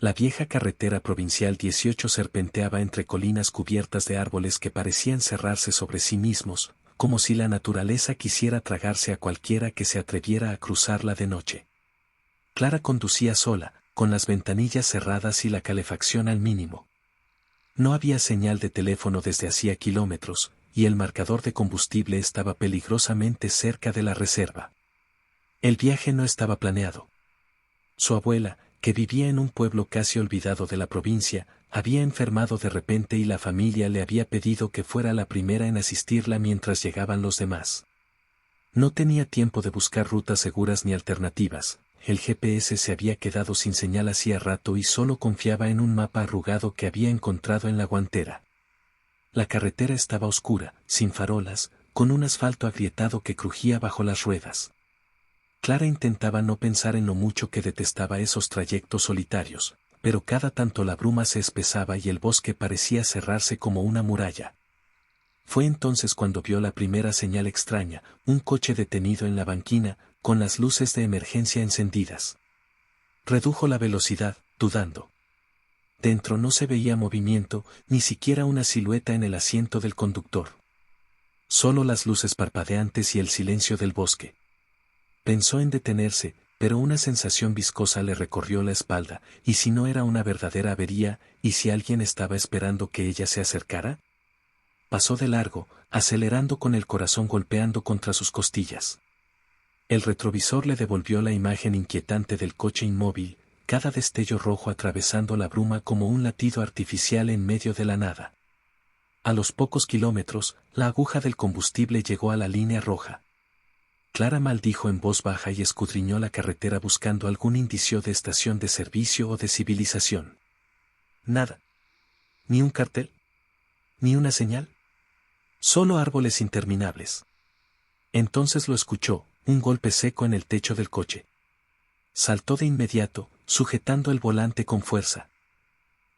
La vieja carretera provincial 18 serpenteaba entre colinas cubiertas de árboles que parecían cerrarse sobre sí mismos, como si la naturaleza quisiera tragarse a cualquiera que se atreviera a cruzarla de noche. Clara conducía sola, con las ventanillas cerradas y la calefacción al mínimo. No había señal de teléfono desde hacía kilómetros, y el marcador de combustible estaba peligrosamente cerca de la reserva. El viaje no estaba planeado. Su abuela, que vivía en un pueblo casi olvidado de la provincia, había enfermado de repente y la familia le había pedido que fuera la primera en asistirla mientras llegaban los demás. No tenía tiempo de buscar rutas seguras ni alternativas, el GPS se había quedado sin señal hacía rato y solo confiaba en un mapa arrugado que había encontrado en la guantera. La carretera estaba oscura, sin farolas, con un asfalto agrietado que crujía bajo las ruedas. Clara intentaba no pensar en lo mucho que detestaba esos trayectos solitarios, pero cada tanto la bruma se espesaba y el bosque parecía cerrarse como una muralla. Fue entonces cuando vio la primera señal extraña, un coche detenido en la banquina, con las luces de emergencia encendidas. Redujo la velocidad, dudando. Dentro no se veía movimiento, ni siquiera una silueta en el asiento del conductor. Solo las luces parpadeantes y el silencio del bosque. Pensó en detenerse, pero una sensación viscosa le recorrió la espalda, ¿y si no era una verdadera avería, y si alguien estaba esperando que ella se acercara? Pasó de largo, acelerando con el corazón golpeando contra sus costillas. El retrovisor le devolvió la imagen inquietante del coche inmóvil, cada destello rojo atravesando la bruma como un latido artificial en medio de la nada. A los pocos kilómetros, la aguja del combustible llegó a la línea roja. Clara maldijo en voz baja y escudriñó la carretera buscando algún indicio de estación de servicio o de civilización. Nada. Ni un cartel. Ni una señal. Solo árboles interminables. Entonces lo escuchó, un golpe seco en el techo del coche. Saltó de inmediato, sujetando el volante con fuerza.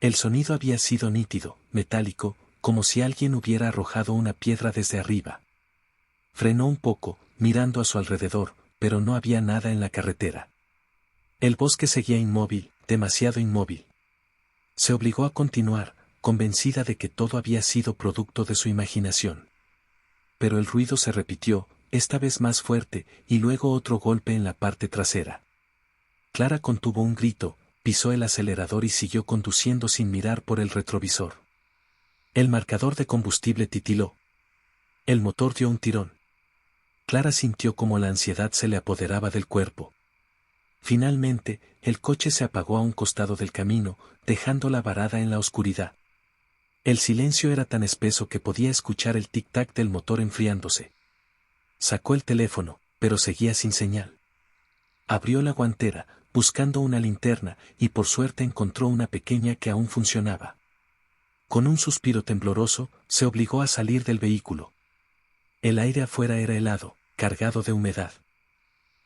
El sonido había sido nítido, metálico, como si alguien hubiera arrojado una piedra desde arriba. Frenó un poco, mirando a su alrededor, pero no había nada en la carretera. El bosque seguía inmóvil, demasiado inmóvil. Se obligó a continuar, convencida de que todo había sido producto de su imaginación. Pero el ruido se repitió, esta vez más fuerte, y luego otro golpe en la parte trasera. Clara contuvo un grito, pisó el acelerador y siguió conduciendo sin mirar por el retrovisor. El marcador de combustible titiló. El motor dio un tirón. Clara sintió como la ansiedad se le apoderaba del cuerpo. Finalmente, el coche se apagó a un costado del camino, dejándola varada en la oscuridad. El silencio era tan espeso que podía escuchar el tic-tac del motor enfriándose. Sacó el teléfono, pero seguía sin señal. Abrió la guantera, buscando una linterna, y por suerte encontró una pequeña que aún funcionaba. Con un suspiro tembloroso, se obligó a salir del vehículo. El aire afuera era helado, cargado de humedad.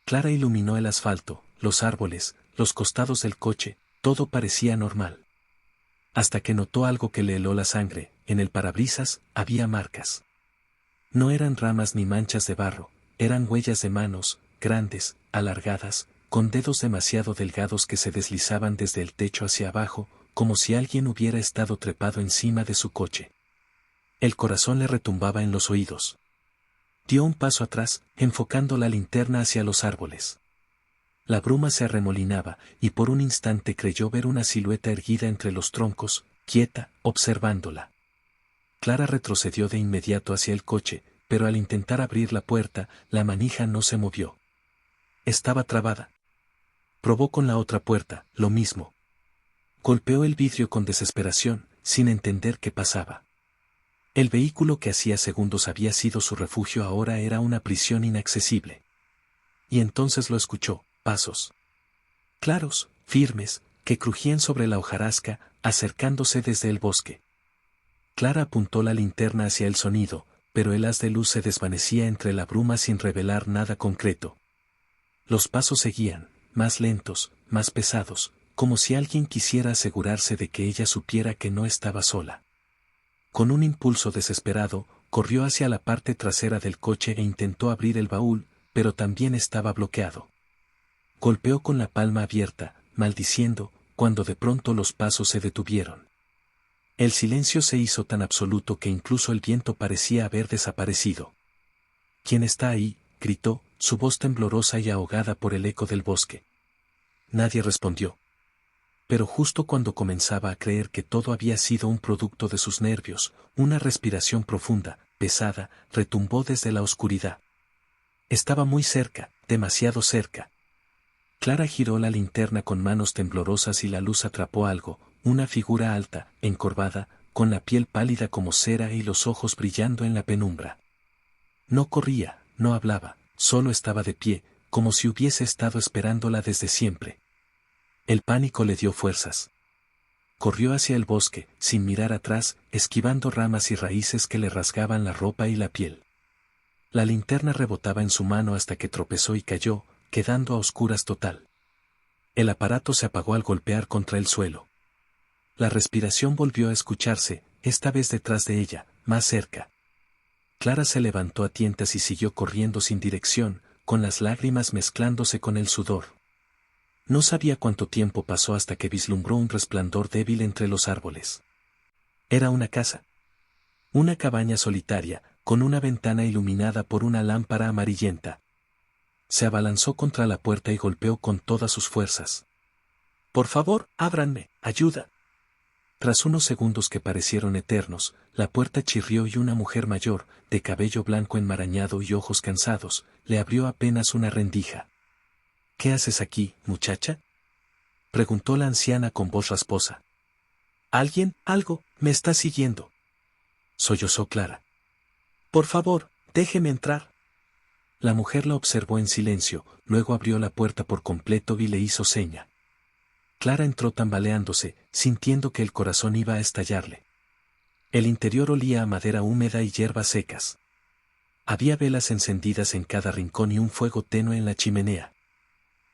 Clara iluminó el asfalto, los árboles, los costados del coche, todo parecía normal. Hasta que notó algo que le heló la sangre, en el parabrisas, había marcas. No eran ramas ni manchas de barro, eran huellas de manos, grandes, alargadas, con dedos demasiado delgados que se deslizaban desde el techo hacia abajo, como si alguien hubiera estado trepado encima de su coche. El corazón le retumbaba en los oídos. Dio un paso atrás, enfocando la linterna hacia los árboles. La bruma se arremolinaba, y por un instante creyó ver una silueta erguida entre los troncos, quieta, observándola. Clara retrocedió de inmediato hacia el coche, pero al intentar abrir la puerta, la manija no se movió. Estaba trabada. Probó con la otra puerta, lo mismo. Golpeó el vidrio con desesperación, sin entender qué pasaba. El vehículo que hacía segundos había sido su refugio ahora era una prisión inaccesible. Y entonces lo escuchó, pasos. Claros, firmes, que crujían sobre la hojarasca, acercándose desde el bosque. Clara apuntó la linterna hacia el sonido, pero el haz de luz se desvanecía entre la bruma sin revelar nada concreto. Los pasos seguían, más lentos, más pesados, como si alguien quisiera asegurarse de que ella supiera que no estaba sola. Con un impulso desesperado, corrió hacia la parte trasera del coche e intentó abrir el baúl, pero también estaba bloqueado. Golpeó con la palma abierta, maldiciendo, cuando de pronto los pasos se detuvieron. El silencio se hizo tan absoluto que incluso el viento parecía haber desaparecido. «¿Quién está ahí?», gritó, su voz temblorosa y ahogada por el eco del bosque. Nadie respondió. Pero justo cuando comenzaba a creer que todo había sido un producto de sus nervios, una respiración profunda, pesada, retumbó desde la oscuridad. Estaba muy cerca, demasiado cerca. Clara giró la linterna con manos temblorosas y la luz atrapó algo, una figura alta, encorvada, con la piel pálida como cera y los ojos brillando en la penumbra. No corría, no hablaba, solo estaba de pie, como si hubiese estado esperándola desde siempre. El pánico le dio fuerzas. Corrió hacia el bosque, sin mirar atrás, esquivando ramas y raíces que le rasgaban la ropa y la piel. La linterna rebotaba en su mano hasta que tropezó y cayó, quedando a oscuras total. El aparato se apagó al golpear contra el suelo. La respiración volvió a escucharse, esta vez detrás de ella, más cerca. Clara se levantó a tientas y siguió corriendo sin dirección, con las lágrimas mezclándose con el sudor. No sabía cuánto tiempo pasó hasta que vislumbró un resplandor débil entre los árboles. Era una casa. Una cabaña solitaria, con una ventana iluminada por una lámpara amarillenta. Se abalanzó contra la puerta y golpeó con todas sus fuerzas. «Por favor, ábranme, ayuda». Tras unos segundos que parecieron eternos, la puerta chirrió y una mujer mayor, de cabello blanco enmarañado y ojos cansados, le abrió apenas una rendija. «¿Qué haces aquí, muchacha?», preguntó la anciana con voz rasposa. «Alguien, algo, me está siguiendo», sollozó Clara. «Por favor, déjeme entrar». La mujer la observó en silencio, luego abrió la puerta por completo y le hizo seña. Clara entró tambaleándose, sintiendo que el corazón iba a estallarle. El interior olía a madera húmeda y hierbas secas. Había velas encendidas en cada rincón y un fuego tenue en la chimenea.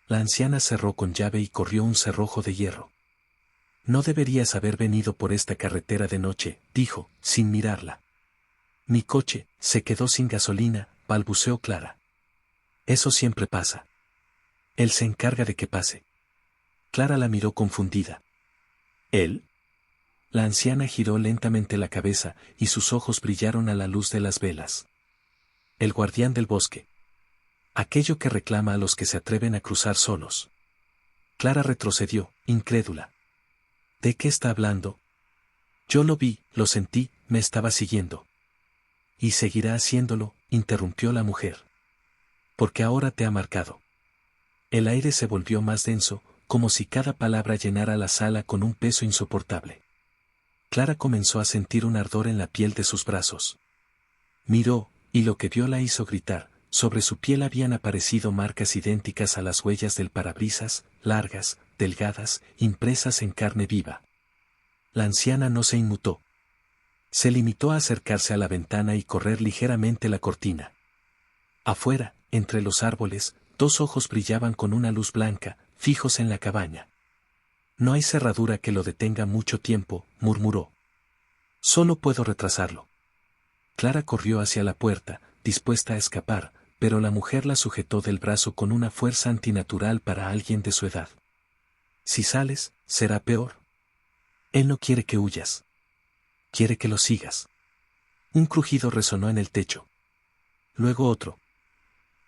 La anciana cerró con llave y corrió un cerrojo de hierro. «No deberías haber venido por esta carretera de noche», dijo, sin mirarla. «Mi coche se quedó sin gasolina», balbuceó Clara. «Eso siempre pasa. Él se encarga de que pase». Clara la miró confundida. «¿Él?». La anciana giró lentamente la cabeza, y sus ojos brillaron a la luz de las velas. «El guardián del bosque. Aquello que reclama a los que se atreven a cruzar solos». Clara retrocedió, incrédula. «¿De qué está hablando?». «Yo lo vi, lo sentí, me estaba siguiendo». «Y seguirá haciéndolo», interrumpió la mujer. «Porque ahora te ha marcado». El aire se volvió más denso, como si cada palabra llenara la sala con un peso insoportable. Clara comenzó a sentir un ardor en la piel de sus brazos. Miró, y lo que vio la hizo gritar. Sobre su piel habían aparecido marcas idénticas a las huellas del parabrisas, largas, delgadas, impresas en carne viva. La anciana no se inmutó. Se limitó a acercarse a la ventana y correr ligeramente la cortina. Afuera, entre los árboles, dos ojos brillaban con una luz blanca, fijos en la cabaña. «No hay cerradura que lo detenga mucho tiempo», murmuró. «Solo puedo retrasarlo». Clara corrió hacia la puerta, dispuesta a escapar, pero la mujer la sujetó del brazo con una fuerza antinatural para alguien de su edad. «Si sales, será peor. Él no quiere que huyas. Quiere que lo sigas». Un crujido resonó en el techo. Luego otro.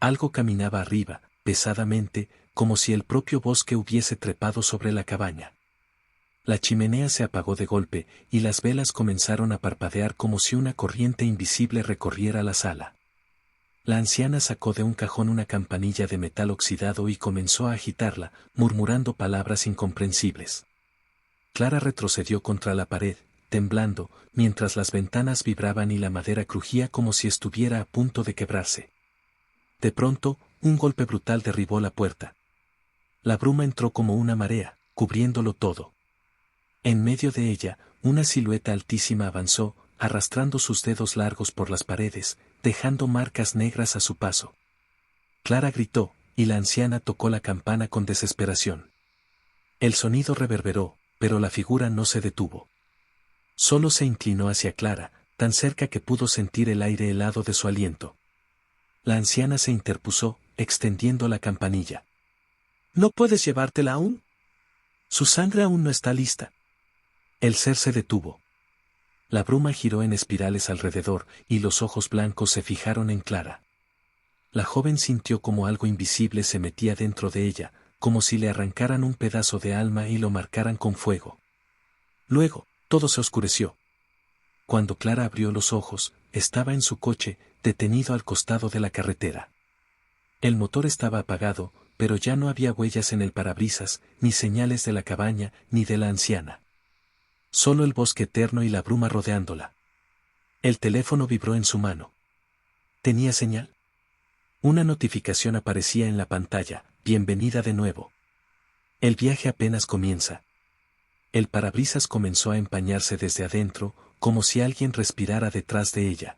Algo caminaba arriba, pesadamente, como si el propio bosque hubiese trepado sobre la cabaña. La chimenea se apagó de golpe, y las velas comenzaron a parpadear como si una corriente invisible recorriera la sala. La anciana sacó de un cajón una campanilla de metal oxidado y comenzó a agitarla, murmurando palabras incomprensibles. Clara retrocedió contra la pared, temblando, mientras las ventanas vibraban y la madera crujía como si estuviera a punto de quebrarse. De pronto, un golpe brutal derribó la puerta. La bruma entró como una marea, cubriéndolo todo. En medio de ella, una silueta altísima avanzó, arrastrando sus dedos largos por las paredes, dejando marcas negras a su paso. Clara gritó, y la anciana tocó la campana con desesperación. El sonido reverberó, pero la figura no se detuvo. Solo se inclinó hacia Clara, tan cerca que pudo sentir el aire helado de su aliento. La anciana se interpuso, extendiendo la campanilla. «¿No puedes llevártela aún?». Su sangre aún no está lista. El ser se detuvo. La bruma giró en espirales alrededor, y los ojos blancos se fijaron en Clara. La joven sintió como algo invisible se metía dentro de ella, como si le arrancaran un pedazo de alma y lo marcaran con fuego. Luego, todo se oscureció. Cuando Clara abrió los ojos, estaba en su coche, detenido al costado de la carretera. El motor estaba apagado, pero ya no había huellas en el parabrisas, ni señales de la cabaña, ni de la anciana. Solo el bosque eterno y la bruma rodeándola. El teléfono vibró en su mano. ¿Tenía señal? Una notificación aparecía en la pantalla: bienvenida de nuevo. El viaje apenas comienza. El parabrisas comenzó a empañarse desde adentro, como si alguien respirara detrás de ella.